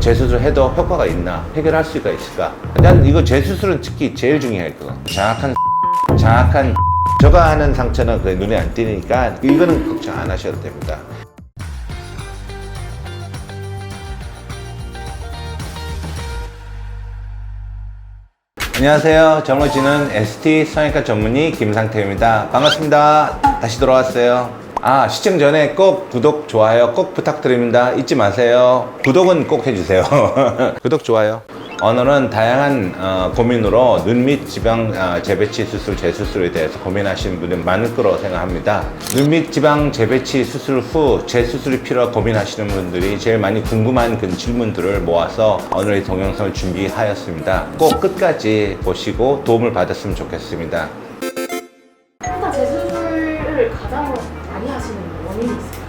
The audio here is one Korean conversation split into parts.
재수술 해도 효과가 있나? 해결할 수가 있을까? 난 이거 재수술은 특히 제일 중요해. 그거 정확한 저가 하는 상처는 그 눈에 안 띄니까 이거는 걱정 안 하셔도 됩니다. 안녕하세요. 정로지는 ST 성형외과 전문의 김상태입니다. 반갑습니다. 다시 돌아왔어요. 시청 전에 꼭 구독, 좋아요 꼭 부탁드립니다. 잊지 마세요. 구독은 꼭 해주세요. 구독, 좋아요. 오늘은 다양한 고민으로 눈 및 지방 재배치 수술, 재수술에 대해서 고민하시는 분이 많을 거라고 생각합니다. 눈 및 지방 재배치 수술 후 재수술이 필요하고 고민하시는 분들이 제일 많이 궁금한 그 질문들을 모아서 오늘 이 동영상을 준비하였습니다. 꼭 끝까지 보시고 도움을 받았으면 좋겠습니다. 일단 재수술을 가장 많이 하시는 원인이 있어요?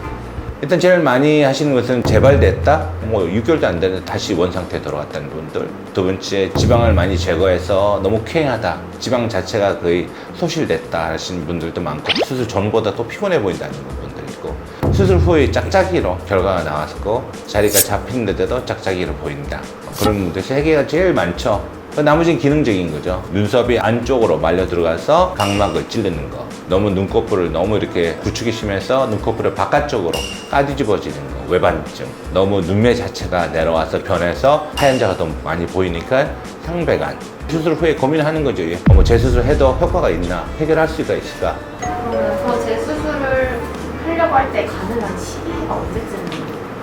일단 제일 많이 하시는 것은 재발됐다? 6개월도 안 되는데 다시 원상태에 돌아갔다는 분들. 두 번째, 지방을 많이 제거해서 너무 쾌하다. 지방 자체가 거의 소실됐다 하시는 분들도 많고, 수술 전보다 또 피곤해 보인다는 분들 있고, 수술 후에 짝짝이로 결과가 나왔고 자리가 잡히는데도 짝짝이로 보인다. 그런 분들 세 개가 제일 많죠. 나머지는 기능적인 거죠. 눈썹이 안쪽으로 말려 들어가서 각막을 찌르는 거, 너무 눈꺼풀을 너무 이렇게 구축이 심해서 눈꺼풀을 바깥쪽으로 까뒤집어지는 거, 외반증, 너무 눈매 자체가 내려와서 변해서 하얀자가 더 많이 보이니까 상배간. 수술 후에 고민하는 거죠. 재수술 해도 효과가 있나? 해결할 수가 있을까? 그러면 재수술을 하려고 할 때 가능한 시기가 언제쯤?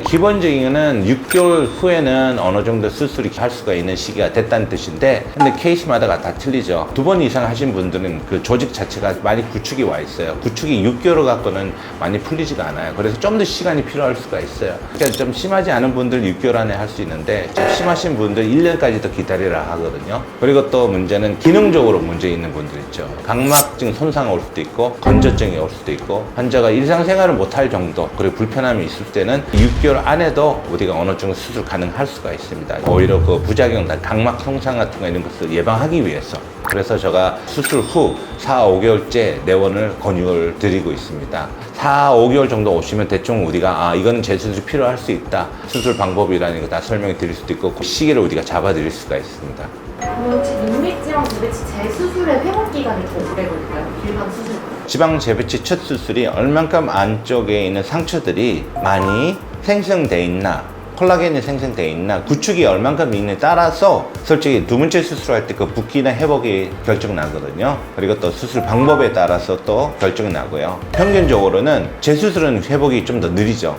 기본적인 거는 6개월 후에는 어느 정도 수술이 할 수가 있는 시기가 됐다는 뜻인데, 근데 케이스마다가 다 틀리죠. 2번 이상 하신 분들은 그 조직 자체가 많이 구축이 와 있어요. 구축이 6개월 갖고는 많이 풀리지가 않아요. 그래서 좀 더 시간이 필요할 수가 있어요. 그러니까 좀 심하지 않은 분들 6개월 안에 할 수 있는데, 좀 심하신 분들 1년까지 더 기다리라 하거든요. 그리고 또 문제는 기능적으로 문제 있는 분들 있죠. 각막증 손상 올 수도 있고, 건조증이 올 수도 있고, 환자가 일상생활을 못할 정도, 그리고 불편함이 있을 때는 6개월 안에도 우리가 어느 정도 수술 가능할 수가 있습니다. 오히려 그 부작용, 각막 손상 같은 거 이런 것을 예방하기 위해서. 그래서 제가 수술 후 4, 5개월째 내원을 권유를 드리고 있습니다. 4, 5개월 정도 오시면 대충 우리가 이거는 재수술이 필요할 수 있다. 수술 방법이라는 거 다 설명해 드릴 수도 있고, 그 시기를 우리가 잡아 드릴 수가 있습니다. 그럼 혹시 눈 밑 지방 재배치 재수술의 회복 기간이 더 오래 걸릴까요? 일반 수술보다? 지방 재배치 첫 수술이 얼만큼 안쪽에 있는 상처들이 많이 생성돼 있나, 콜라겐이 생성돼 있나, 구축이 얼만큼 있느냐에 따라서 솔직히 두 번째 수술할 때 그 붓기나 회복이 결정 나거든요. 그리고 또 수술 방법에 따라서 또 결정이 나고요. 평균적으로는 재수술은 회복이 좀 더 느리죠.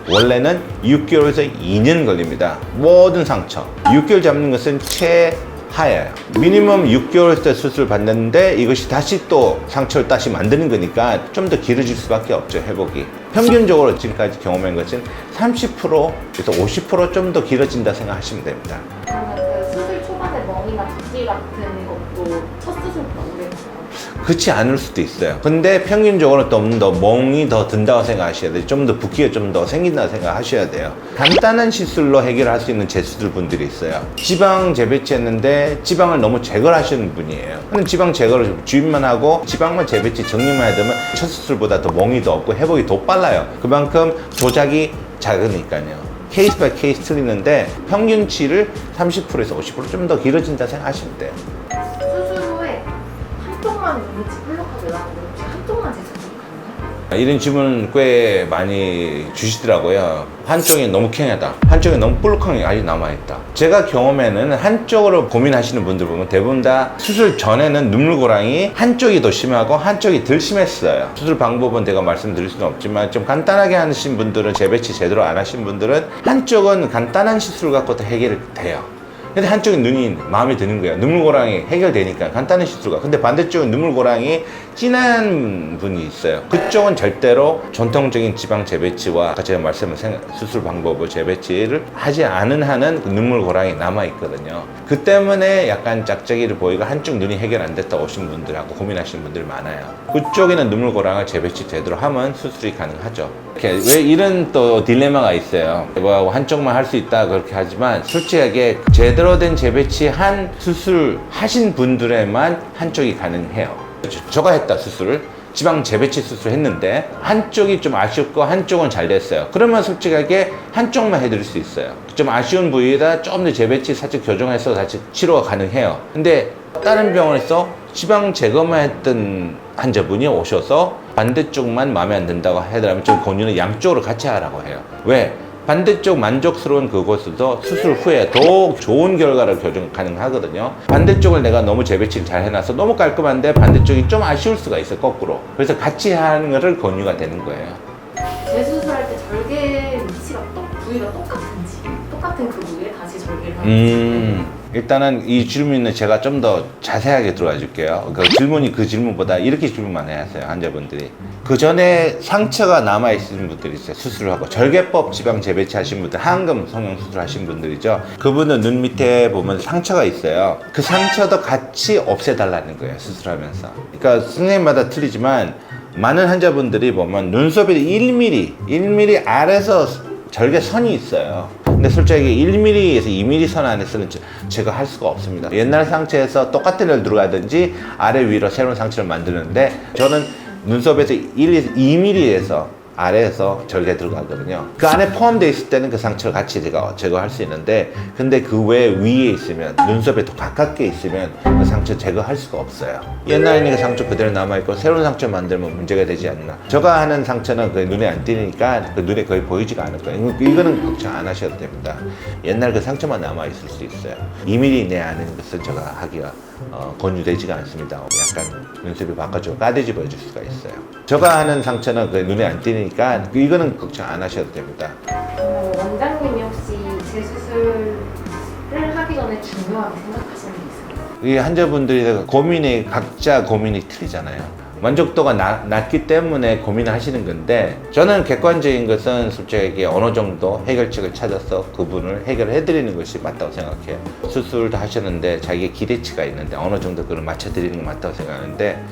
원래는 6개월에서 2년 걸립니다. 모든 상처 6개월 잡는 것은 최하예요. 미니멈 6개월 때 수술 받는데 이것이 다시 또 상처를 다시 만드는 거니까 좀 더 길어질 수밖에 없죠. 회복이 평균적으로 지금까지 경험한 것은 30%에서 50% 좀 더 길어진다 생각하시면 됩니다. 그러면 그 수술 초반에 멍이나 붓기 같은 것도 첫 수술보다 오래 걸려요? 그렇지 않을 수도 있어요. 근데 평균적으로 좀 더 멍이 더 든다고 생각하셔야 돼요. 좀 더 붓기가 좀 더 생긴다고 생각하셔야 돼요. 간단한 시술로 해결할 수 있는 재수술 분들이 있어요. 지방 재배치했는데 지방을 너무 제거를 하시는 분이에요. 근데 지방 제거를 주입만 하고 지방만 재배치 정리만 해야 되면 첫 수술보다 더 멍이 더 없고 회복이 더 빨라요. 그만큼 조작이 작으니까요. 케이스 바이 케이스 틀리는데 평균치를 30%에서 50% 좀 더 길어진다 생각하시면 돼요. 수술 후에 한쪽만 눈 밑이 볼록하게 나오는데 혹시 한쪽만 재수술이 가능해요? 이런 질문 꽤 많이 주시더라고요. 한쪽이 너무 캥하다, 한쪽이 너무 볼록한 게 아직 남아있다. 제가 경험에는 한쪽으로 고민하시는 분들 보면 대부분 다 수술 전에는 눈물고랑이 한쪽이 더 심하고 한쪽이 덜 심했어요. 수술 방법은 제가 말씀드릴 수는 없지만 좀 간단하게 하신 분들은, 재배치 제대로 안 하신 분들은 한쪽은 간단한 시술 갖고도 해결이 돼요. 근데 한쪽은 눈이 마음에 드는 거예요. 눈물고랑이 해결되니까 간단한 시술가. 근데 반대쪽은 눈물고랑이 진한 분이 있어요. 그쪽은 절대로 전통적인 지방 재배치와 제가 말씀한 수술 방법을 재배치를 하지 않은 한은 그 눈물고랑이 남아있거든요. 그 때문에 약간 짝짝이를 보이고 한쪽 눈이 해결 안 됐다 오신 분들하고 고민하시는 분들이 많아요. 그쪽에는 눈물고랑을 재배치 제대로 하면 수술이 가능하죠. 왜 이런 또 딜레마가 있어요. 뭐 한쪽만 할 수 있다 그렇게 하지만 솔직하게 제대로 된 재배치 한 수술 하신 분들에만 한쪽이 가능해요. 저가 했다 수술을 지방 재배치 수술 했는데 한쪽이 좀 아쉽고 한쪽은 잘 됐어요. 그러면 솔직하게 한쪽만 해드릴 수 있어요. 좀 아쉬운 부위에다 좀 더 재배치 살짝 교정해서 다시 치료가 가능해요. 근데 다른 병원에서 지방 제거만 했던 환자분이 오셔서 반대쪽만 마음에 안 든다고 하더라면 좀 권유는 양쪽으로 같이 하라고 해요. 왜? 반대쪽 만족스러운 그곳에서 수술 후에 더 좋은 결과를 교정 가능하거든요. 반대쪽을 내가 너무 재배치를 잘 해놔서 너무 깔끔한데 반대쪽이 좀 아쉬울 수가 있어요, 거꾸로. 그래서 같이 하는 것을 권유가 되는 거예요. 재수술할 때 절개 위치가 부위가 똑같은 그 부위에 다시 절개를 하는 일단은 이 질문은 제가 좀 더 자세하게 들어와 줄게요. 그 질문보다 이렇게 질문만 해야 하세요, 환자분들이. 그 전에 상처가 남아있는 분들이 있어요. 수술을 하고. 절개법 지방 재배치 하신 분들, 하안금 성형 수술 하신 분들이죠. 그분은 눈 밑에 보면 상처가 있어요. 그 상처도 같이 없애달라는 거예요, 수술하면서. 그러니까 선생님마다 틀리지만 많은 환자분들이 보면 눈썹에 1mm 아래서 절개선이 있어요. 근데 솔직히 1mm에서 2mm 선 안에서는 제가 할 수가 없습니다. 옛날 상처에서 똑같은 애를 들어가든지 아래 위로 새로운 상처를 만드는데 저는 눈썹에서 2mm에서 아래에서 절개 들어가거든요. 그 안에 포함되어 있을 때는 그 상처를 같이 제가 제거할 수 있는데 근데 그 외 위에 있으면 눈썹에 더 가깝게 있으면 그 상처 제거할 수가 없어요. 옛날에는 그 상처 그대로 남아있고 새로운 상처 만들면 문제가 되지 않나. 제가 하는 상처는 그 눈에 안 띄니까 그 눈에 거의 보이지가 않을 거예요. 이거는 걱정 안 하셔도 됩니다. 옛날 그 상처만 남아있을 수 있어요. 2mm 내하는 것은 제가 하기가 권유되지가 않습니다. 약간 눈썹이 바깥쪽으로 까대집어질 수가 있어요. 제가 하는 상처는 그 눈에 안 띄니까 이거는 걱정 안 하셔도 됩니다. 원장님이 혹시 재수술을 하기 전에 중요하게 생각하시는 게 있어요? 이 환자분들이 각자 고민이 틀리잖아요. 만족도가 낮기 때문에 고민을 하시는 건데 저는 객관적인 것은 솔직히 어느 정도 해결책을 찾아서 그분을 해결해 드리는 것이 맞다고 생각해요. 수술도 하셨는데 자기의 기대치가 있는데 어느 정도 그걸 맞춰 드리는 게 맞다고 생각하는데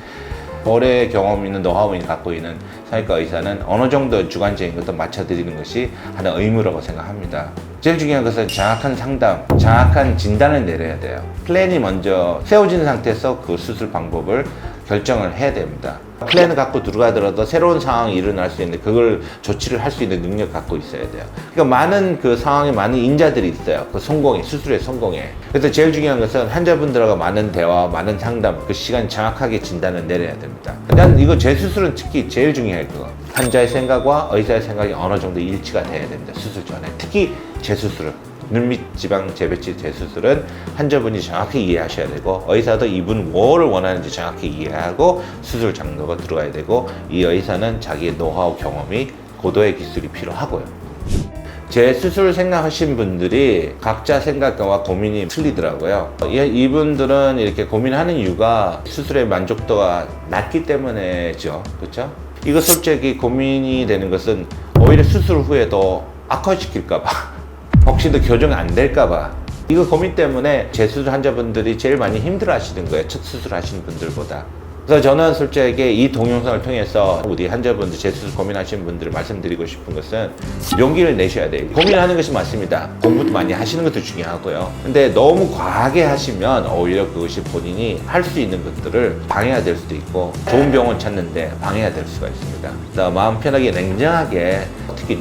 오래 경험 있는 노하우를 갖고 있는 성형외과 의사는 어느 정도 주관적인 것도 맞춰 드리는 것이 하나 의무라고 생각합니다. 제일 중요한 것은 정확한 상담, 정확한 진단을 내려야 돼요. 플랜이 먼저 세워진 상태에서 그 수술 방법을 결정을 해야 됩니다. 플랜을 갖고 들어가더라도 새로운 상황이 일어날 수 있는데 그걸 조치를 할 수 있는 능력 갖고 있어야 돼요. 그러니까 많은 그 상황에 많은 인자들이 있어요. 그 수술의 성공에. 그래서 제일 중요한 것은 환자분들하고 많은 대화, 많은 상담, 그 시간 정확하게 진단을 내려야 됩니다. 난 이거 재수술은 특히 제일 중요해요, 그거. 환자의 생각과 의사의 생각이 어느 정도 일치가 돼야 됩니다. 수술 전에. 특히 재수술은. 눈밑 지방 재배치 재수술은 환자분이 정확히 이해하셔야 되고 의사도 이분 뭐를 원하는지 정확히 이해하고 수술 장르가 들어가야 되고 이 의사는 자기의 노하우 경험이 고도의 기술이 필요하고요. 재수술 생각하신 분들이 각자 생각과 고민이 틀리더라고요. 이분들은 이렇게 고민하는 이유가 수술의 만족도가 낮기 때문에죠. 그렇죠? 이거 솔직히 고민이 되는 것은 오히려 수술 후에도 악화시킬까봐 혹시 더 교정 안 될까봐 이거 고민 때문에 재수술 환자분들이 제일 많이 힘들어 하시는 거예요. 첫 수술 하시는 분들보다. 그래서 저는 솔직히 이 동영상을 통해서 우리 환자분들 재수술 고민하시는 분들을 말씀드리고 싶은 것은 용기를 내셔야 돼요. 고민하는 것이 맞습니다. 공부도 많이 하시는 것도 중요하고요. 근데 너무 과하게 하시면 오히려 그것이 본인이 할 수 있는 것들을 방해가 될 수도 있고 좋은 병원 찾는데 방해가 될 수가 있습니다. 그래서 마음 편하게 냉정하게 특히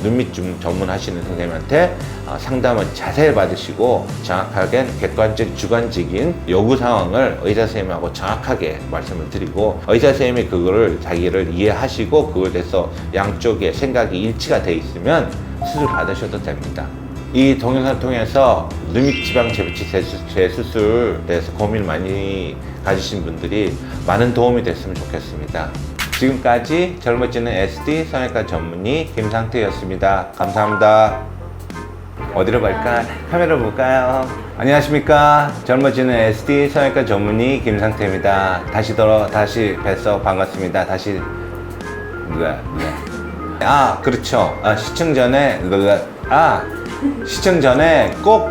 눈밑 전문하시는 선생님한테 상담을 자세히 받으시고 정확하게 객관적 주관적인 요구 상황을 의사 선생님하고 정확하게 말씀을 드리고 의사 선생님이 그거를 자기를 이해하시고 그거에 대해서 양쪽의 생각이 일치가 돼 있으면 수술 받으셔도 됩니다. 이 동영상을 통해서 눈밑 지방 재배치 재수술에 대해서 고민 많이 가지신 분들이 많은 도움이 됐으면 좋겠습니다. 지금까지 젊어지는 SD 성형외과 전문의 김상태였습니다. 감사합니다. 어디로 갈까? 카메라 볼까요? 안녕하십니까? 젊어지는 SD 성형외과 전문의 김상태입니다. 다시 뵈서 반갑습니다. 그렇죠. 시청 전에 꼭